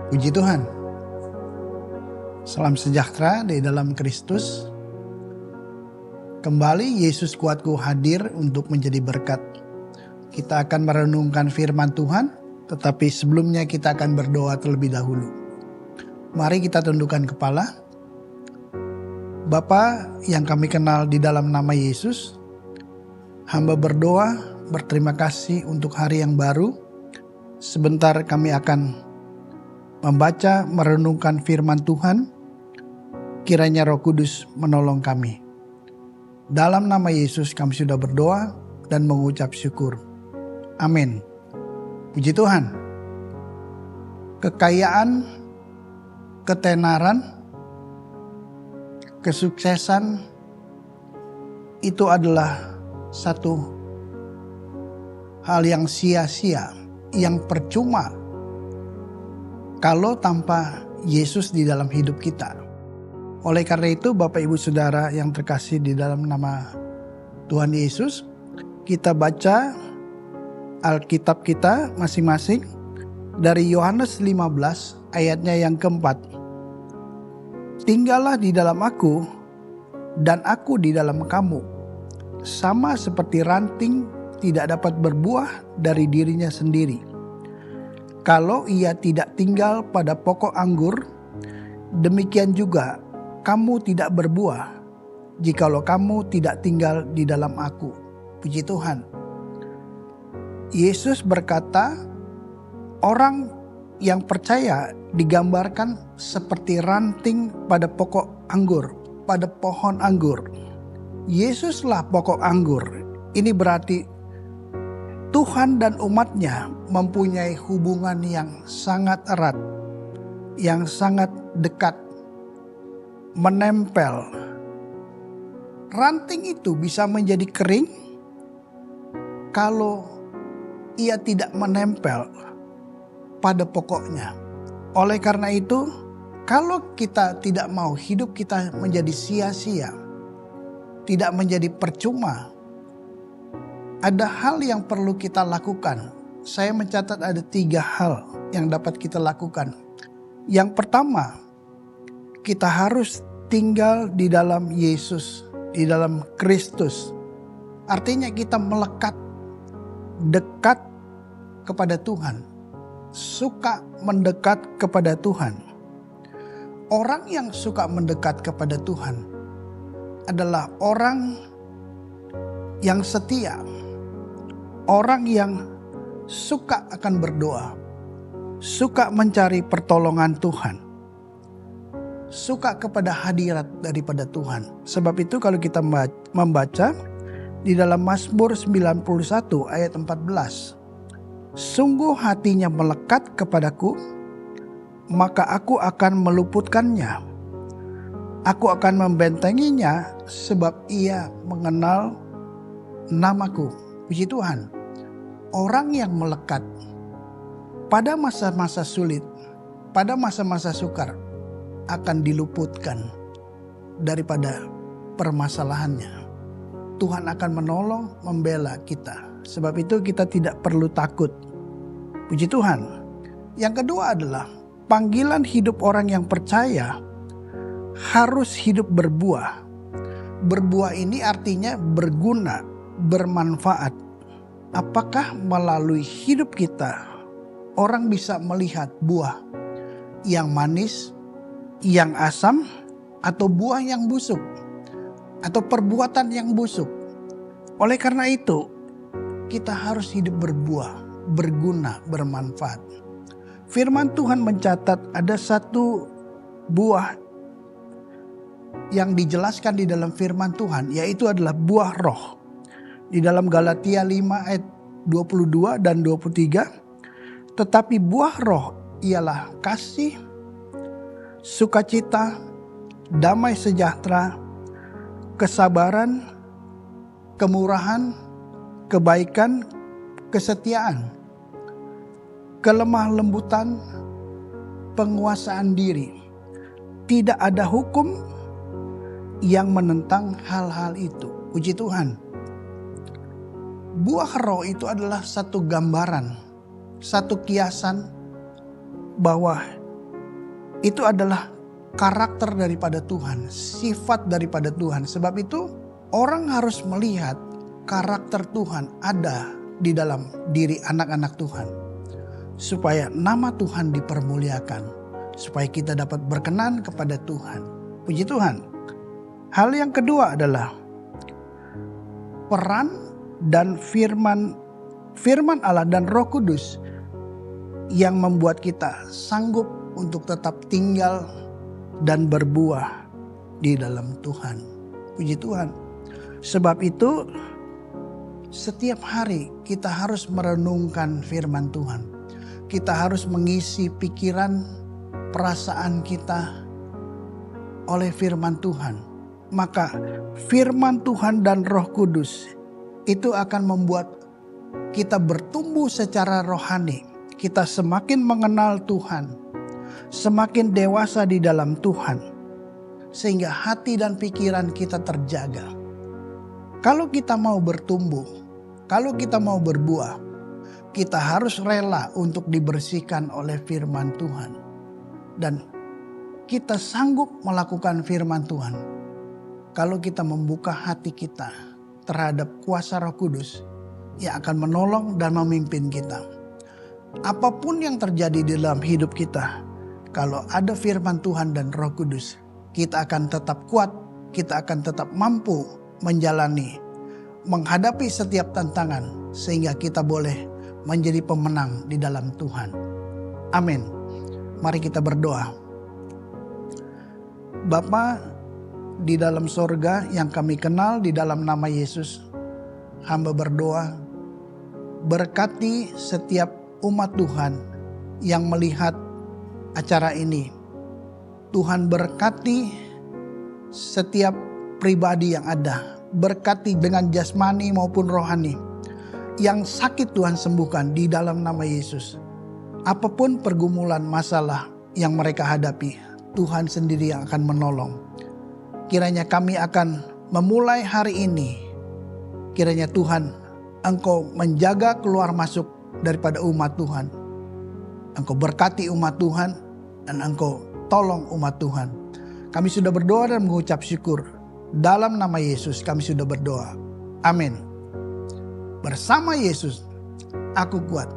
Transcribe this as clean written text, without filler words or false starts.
Puji Tuhan. Salam sejahtera di dalam Kristus. Kembali Yesus Kuatku hadir untuk menjadi berkat. Kita akan merenungkan firman Tuhan, tetapi sebelumnya kita akan berdoa terlebih dahulu. Mari kita tundukkan kepala. Bapa yang kami kenal di dalam nama Yesus, hamba berdoa berterima kasih untuk hari yang baru. Sebentar kami akan membaca, merenungkan firman Tuhan. Kiranya Roh Kudus menolong kami. Dalam nama Yesus kami sudah berdoa dan mengucap syukur. Amin. Puji Tuhan. Kekayaan, ketenaran, kesuksesan itu adalah satu hal yang sia-sia, yang percuma kalau tanpa Yesus di dalam hidup kita. Oleh karena itu Bapak Ibu Saudara yang terkasih di dalam nama Tuhan Yesus, kita baca Alkitab kita masing-masing dari Yohanes 15 ayatnya yang keempat. Tinggallah di dalam aku dan aku di dalam kamu. Sama seperti ranting tidak dapat berbuah dari dirinya sendiri kalau ia tidak tinggal pada pokok anggur, demikian juga kamu tidak berbuah jikalau kamu tidak tinggal di dalam aku. Puji Tuhan. Yesus berkata, orang yang percaya digambarkan seperti ranting pada pokok anggur, pada pohon anggur. Yesuslah pokok anggur. Ini berarti Tuhan dan umatnya mempunyai hubungan yang sangat erat, yang sangat dekat, menempel. Ranting itu bisa menjadi kering kalau ia tidak menempel pada pokoknya. Oleh karena itu, kalau kita tidak mau hidup kita menjadi sia-sia, tidak menjadi percuma, ada hal yang perlu kita lakukan. Saya mencatat ada 3 hal yang dapat kita lakukan. Yang pertama, kita harus tinggal di dalam Yesus, di dalam Kristus. Artinya kita melekat, dekat kepada Tuhan, suka mendekat kepada Tuhan. Orang yang suka mendekat kepada Tuhan adalah orang yang setia, orang yang suka akan berdoa, suka mencari pertolongan Tuhan, suka kepada hadirat daripada Tuhan. Sebab itu kalau kita membaca di dalam Mazmur 91 ayat 14. Sungguh hatinya melekat kepadaku, maka aku akan meluputkannya. Aku akan membentenginya sebab ia mengenal namaku. Puji Tuhan. Orang yang melekat pada masa-masa sulit, pada masa-masa sukar akan diluputkan daripada permasalahannya. Tuhan akan menolong, membela kita. Sebab itu kita tidak perlu takut. Puji Tuhan. Yang kedua adalah panggilan hidup orang yang percaya harus hidup berbuah. Berbuah ini artinya berguna, bermanfaat. Apakah melalui hidup kita orang bisa melihat buah yang manis, yang asam, atau buah yang busuk, atau perbuatan yang busuk? Oleh karena itu, kita harus hidup berbuah, berguna, bermanfaat. Firman Tuhan mencatat ada satu buah yang dijelaskan di dalam firman Tuhan, yaitu adalah buah roh. Di dalam Galatia 5 ayat 22 dan 23. Tetapi buah roh ialah kasih, sukacita, damai sejahtera, kesabaran, kemurahan, kebaikan, kesetiaan, kelemah lembutan, penguasaan diri. Tidak ada hukum yang menentang hal-hal itu. Puji Tuhan. Buah roh itu adalah satu gambaran, satu kiasan bahwa itu adalah karakter daripada Tuhan, sifat daripada Tuhan. Sebab itu orang harus melihat karakter Tuhan ada di dalam diri anak-anak Tuhan. Supaya nama Tuhan dipermuliakan. Supaya kita dapat berkenan kepada Tuhan. Puji Tuhan. Hal yang kedua adalah peran dan firman Allah dan Roh Kudus yang membuat kita sanggup untuk tetap tinggal dan berbuah di dalam Tuhan. Puji Tuhan. Sebab itu setiap hari kita harus merenungkan firman Tuhan. Kita harus mengisi pikiran, perasaan kita oleh firman Tuhan. Maka firman Tuhan dan Roh Kudus itu akan membuat kita bertumbuh secara rohani. Kita semakin mengenal Tuhan, semakin dewasa di dalam Tuhan, sehingga hati dan pikiran kita terjaga. Kalau kita mau bertumbuh, kalau kita mau berbuah, kita harus rela untuk dibersihkan oleh firman Tuhan. Dan kita sanggup melakukan firman Tuhan kalau kita membuka hati kita terhadap kuasa Roh Kudus yang akan menolong dan memimpin kita. Apapun yang terjadi di dalam hidup kita, kalau ada firman Tuhan dan Roh Kudus, kita akan tetap kuat, kita akan tetap mampu menjalani, menghadapi setiap tantangan, sehingga kita boleh menjadi pemenang di dalam Tuhan. Amin. Mari kita berdoa. Bapa di dalam sorga yang kami kenal, di dalam nama Yesus, hamba berdoa, berkati setiap umat Tuhan yang melihat acara ini. Tuhan berkati setiap pribadi yang ada. Berkati dengan jasmani maupun rohani. Yang sakit Tuhan sembuhkan di dalam nama Yesus. Apapun pergumulan masalah yang mereka hadapi, Tuhan sendiri yang akan menolong. Kiranya kami akan memulai hari ini. Kiranya Tuhan, Engkau menjaga keluar masuk daripada umat Tuhan. Engkau berkati umat Tuhan dan Engkau tolong umat Tuhan. Kami sudah berdoa dan mengucap syukur. Dalam nama Yesus kami sudah berdoa. Amin. Bersama Yesus aku kuat.